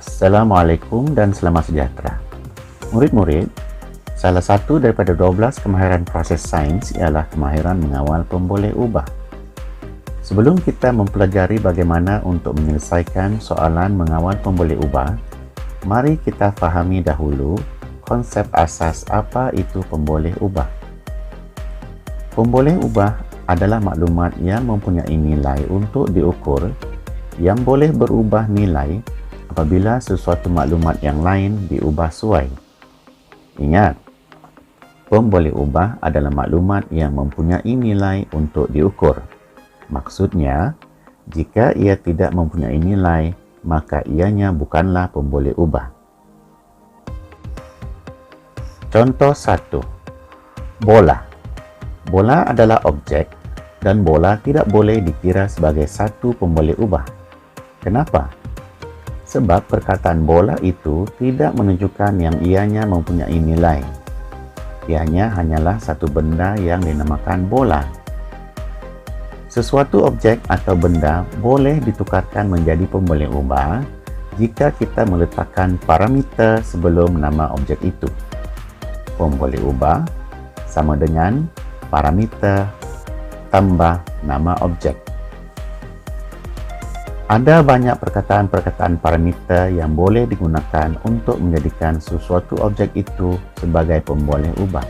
Assalamualaikum dan selamat sejahtera. Murid-murid, salah satu daripada 12 kemahiran proses sains ialah kemahiran mengawal pemboleh ubah. Sebelum kita mempelajari bagaimana untuk menyelesaikan soalan mengawal pemboleh ubah, mari kita fahami dahulu konsep asas apa itu pemboleh ubah. Pemboleh ubah adalah maklumat yang mempunyai nilai untuk diukur yang boleh berubah nilai apabila sesuatu maklumat yang lain diubah suai. Ingat, pemboleh ubah adalah maklumat yang mempunyai nilai untuk diukur. Maksudnya, jika ia tidak mempunyai nilai, maka ianya bukanlah pemboleh ubah. Contoh 1. Bola. Bola adalah objek dan bola tidak boleh dikira sebagai satu pemboleh ubah. Kenapa? Sebab perkataan bola itu tidak menunjukkan yang ianya mempunyai nilai. Ianya hanyalah satu benda yang dinamakan bola. Sesuatu objek atau benda boleh ditukarkan menjadi pemboleh ubah jika kita meletakkan parameter sebelum nama objek itu. Pemboleh ubah sama dengan parameter tambah nama objek. Ada banyak perkataan-perkataan parameter yang boleh digunakan untuk menjadikan sesuatu objek itu sebagai pemboleh ubah.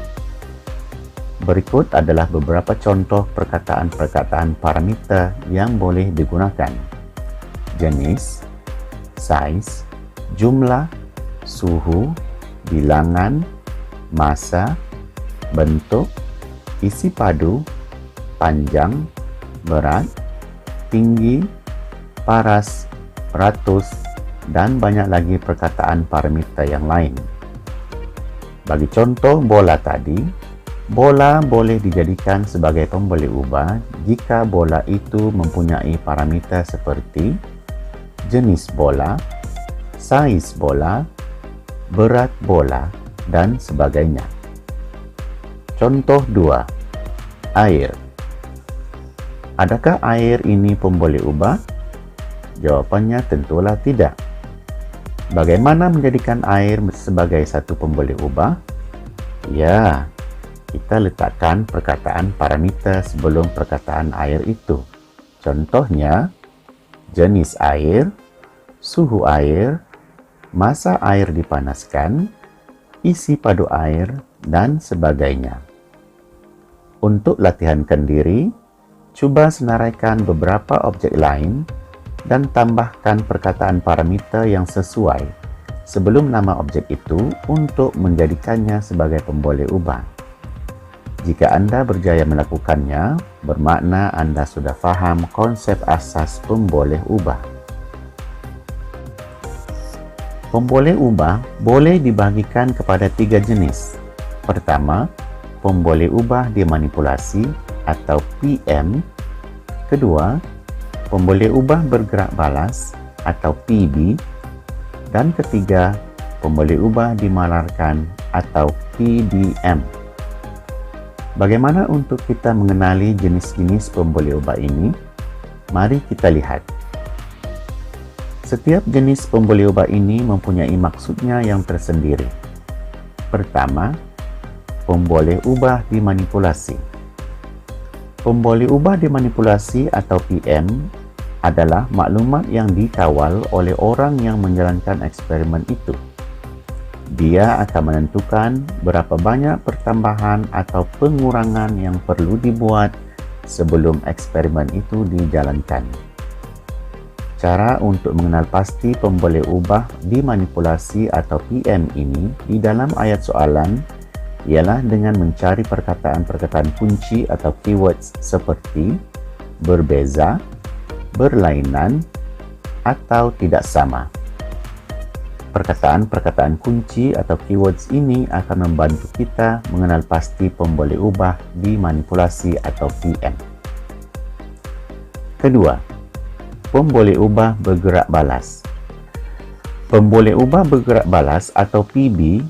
Berikut adalah beberapa contoh perkataan-perkataan parameter yang boleh digunakan. Jenis, saiz, jumlah, suhu, bilangan, massa, bentuk, isi padu, panjang, berat, tinggi, paras, ratus, dan banyak lagi perkataan parameter yang lain. Bagi contoh bola tadi, bola boleh dijadikan sebagai pemboleh ubah jika bola itu mempunyai parameter seperti jenis bola, saiz bola, berat bola, dan sebagainya. Contoh 2. Air. Adakah air ini pemboleh ubah? Jawapannya tentulah tidak. Bagaimana menjadikan air sebagai satu pemboleh ubah? Ya, kita letakkan perkataan parameter sebelum perkataan air itu. Contohnya, jenis air, suhu air, massa air dipanaskan, isi padu air, dan sebagainya. Untuk latihankan diri, cuba senaraikan beberapa objek lain dan tambahkan perkataan parameter yang sesuai sebelum nama objek itu untuk menjadikannya sebagai pemboleh ubah. Jika Anda berjaya melakukannya, bermakna Anda sudah faham konsep asas pemboleh ubah. Pemboleh ubah boleh dibahagikan kepada 3 jenis. Pertama, pemboleh ubah dimanipulasi atau PM. Kedua, pemboleh ubah bergerak balas atau PB. Dan ketiga, pemboleh ubah dimalarkan atau PDM. Bagaimana untuk kita mengenali jenis-jenis pemboleh ubah ini? Mari kita lihat. Setiap jenis pemboleh ubah ini mempunyai maksudnya yang tersendiri. Pertama, pemboleh ubah dimanipulasi. Pemboleh ubah dimanipulasi atau PM adalah maklumat yang dikawal oleh orang yang menjalankan eksperimen itu. Dia akan menentukan berapa banyak pertambahan atau pengurangan yang perlu dibuat sebelum eksperimen itu dijalankan. Cara untuk mengenal pasti pemboleh ubah dimanipulasi atau PM ini di dalam ayat soalan ialah dengan mencari perkataan-perkataan kunci atau keywords seperti berbeza, berlainan, atau tidak sama. Perkataan-perkataan kunci atau keywords ini akan membantu kita mengenal pasti pemboleh ubah dimanipulasi atau PM. Kedua, pemboleh ubah bergerak balas. Pemboleh ubah bergerak balas atau PB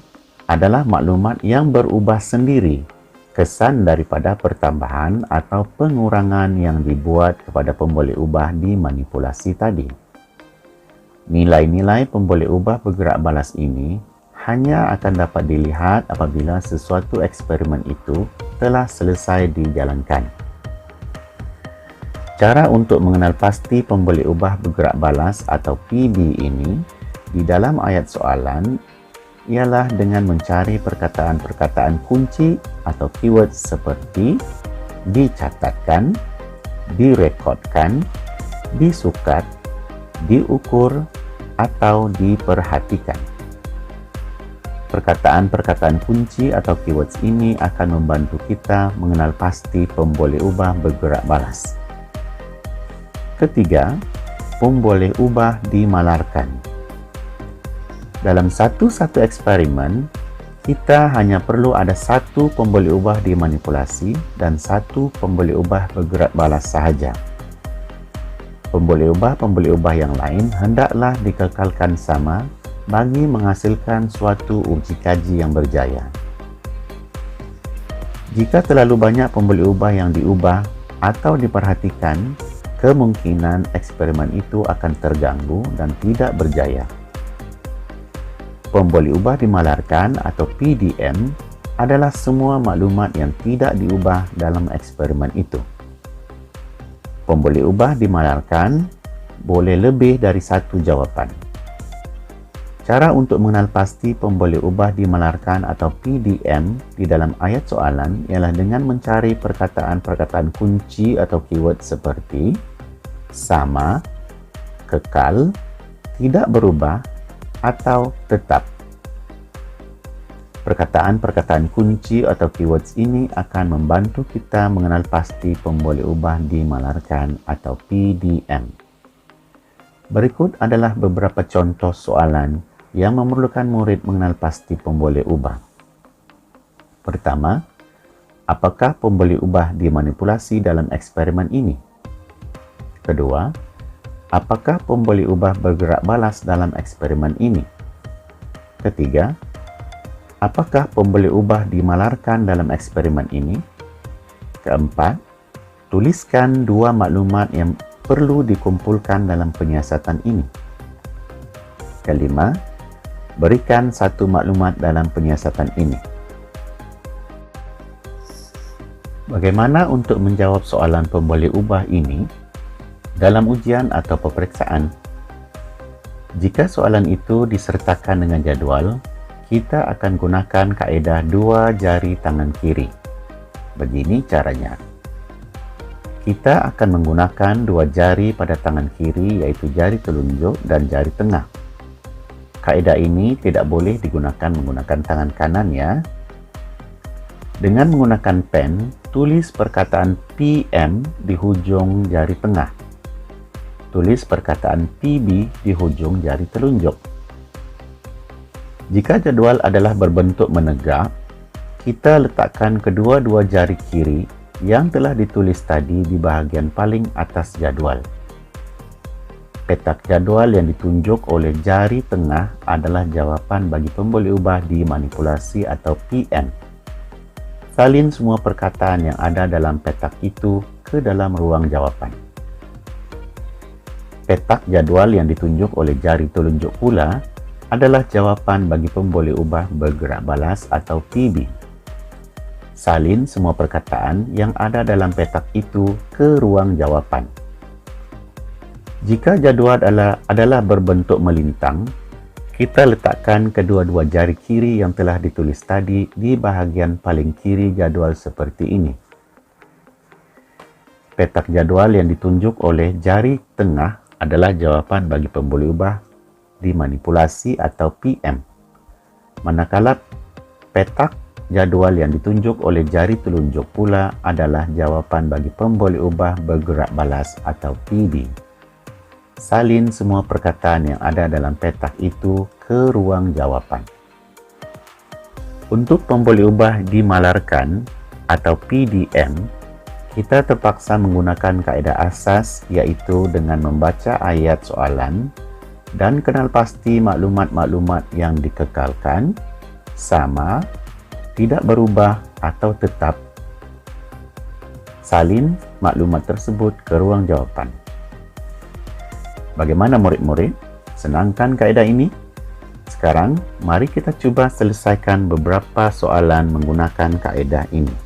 adalah maklumat yang berubah sendiri, kesan daripada pertambahan atau pengurangan yang dibuat kepada pemboleh ubah dimanipulasi tadi. Nilai-nilai pemboleh ubah bergerak balas ini hanya akan dapat dilihat apabila sesuatu eksperimen itu telah selesai dijalankan. Cara untuk mengenal pasti pemboleh ubah bergerak balas atau PB ini di dalam ayat soalan ialah dengan mencari perkataan-perkataan kunci atau keyword seperti dicatatkan, direkodkan, disukat, diukur, atau diperhatikan. Perkataan-perkataan kunci atau keywords ini akan membantu kita mengenal pasti pemboleh ubah bergerak balas. Ketiga, pemboleh ubah dimalarkan. Dalam satu eksperimen, kita hanya perlu ada satu pemboleh ubah dimanipulasi dan satu pemboleh ubah bergerak balas sahaja. Pemboleh ubah yang lain hendaklah dikekalkan sama bagi menghasilkan suatu uji kaji yang berjaya. Jika terlalu banyak pemboleh ubah yang diubah atau diperhatikan, kemungkinan eksperimen itu akan terganggu dan tidak berjaya. Pemboleh ubah dimalarkan atau PDM adalah semua maklumat yang tidak diubah dalam eksperimen itu. Pemboleh ubah dimalarkan boleh lebih dari satu jawapan. Cara untuk mengenal pasti pemboleh ubah dimalarkan atau PDM di dalam ayat soalan ialah dengan mencari perkataan-perkataan kunci atau keyword seperti sama, kekal, tidak berubah, atau tetap. Perkataan-perkataan kunci atau keywords ini akan membantu kita mengenal pasti pemboleh ubah dimalarkan atau PDM. Berikut adalah beberapa contoh soalan yang memerlukan murid mengenal pasti pemboleh ubah. Pertama, apakah pemboleh ubah dimanipulasi dalam eksperimen ini? Kedua, apakah pemboleh ubah bergerak balas dalam eksperimen ini? Ketiga, apakah pemboleh ubah dimalarkan dalam eksperimen ini? Keempat, tuliskan dua maklumat yang perlu dikumpulkan dalam penyiasatan ini. Kelima, berikan satu maklumat dalam penyiasatan ini. Bagaimana untuk menjawab soalan pemboleh ubah ini dalam ujian atau peperiksaan? Jika soalan itu disertakan dengan jadwal, kita akan gunakan kaedah dua jari tangan kiri. Begini caranya. Kita akan menggunakan dua jari pada tangan kiri, yaitu jari telunjuk dan jari tengah. Kaedah ini tidak boleh digunakan menggunakan tangan kanan ya. Dengan menggunakan pen, tulis perkataan PM di hujung jari tengah. Tulis perkataan PB di hujung jari telunjuk. Jika jadwal adalah berbentuk menegak, kita letakkan kedua-dua jari kiri yang telah ditulis tadi di bahagian paling atas jadwal. Petak jadwal yang ditunjuk oleh jari tengah adalah jawapan bagi pemboleh ubah dimanipulasi atau PM. Salin semua perkataan yang ada dalam petak itu ke dalam ruang jawapan. Petak jadwal yang ditunjuk oleh jari telunjuk pula adalah jawapan bagi pemboleh ubah bergerak balas atau PB. Salin semua perkataan yang ada dalam petak itu ke ruang jawapan. Jika jadwal adalah berbentuk melintang, kita letakkan kedua-dua jari kiri yang telah ditulis tadi di bahagian paling kiri jadwal seperti ini. Petak jadwal yang ditunjuk oleh jari tengah adalah jawapan bagi pemboleh ubah dimanipulasi atau PM. Manakala petak jadwal yang ditunjuk oleh jari telunjuk pula adalah jawapan bagi pemboleh ubah bergerak balas atau PB. Salin semua perkataan yang ada dalam petak itu ke ruang jawapan. Untuk pemboleh ubah dimalarkan atau PDM, kita terpaksa menggunakan kaedah asas, yaitu dengan membaca ayat soalan dan kenal pasti maklumat-maklumat yang dikekalkan, sama, tidak berubah atau tetap. Salin maklumat tersebut ke ruang jawapan. Bagaimana murid-murid? Senang kan kaedah ini? Sekarang, mari kita coba selesaikan beberapa soalan menggunakan kaedah ini.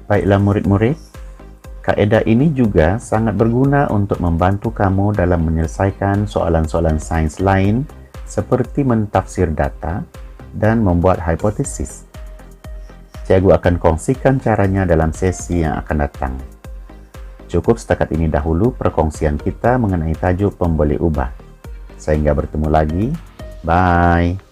Baiklah murid-murid, kaedah ini juga sangat berguna untuk membantu kamu dalam menyelesaikan soalan-soalan sains lain seperti mentafsir data dan membuat hipotesis. Cikgu akan kongsikan caranya dalam sesi yang akan datang. Cukup setakat ini dahulu perkongsian kita mengenai tajuk pemboleh ubah. Sehingga bertemu lagi. Bye!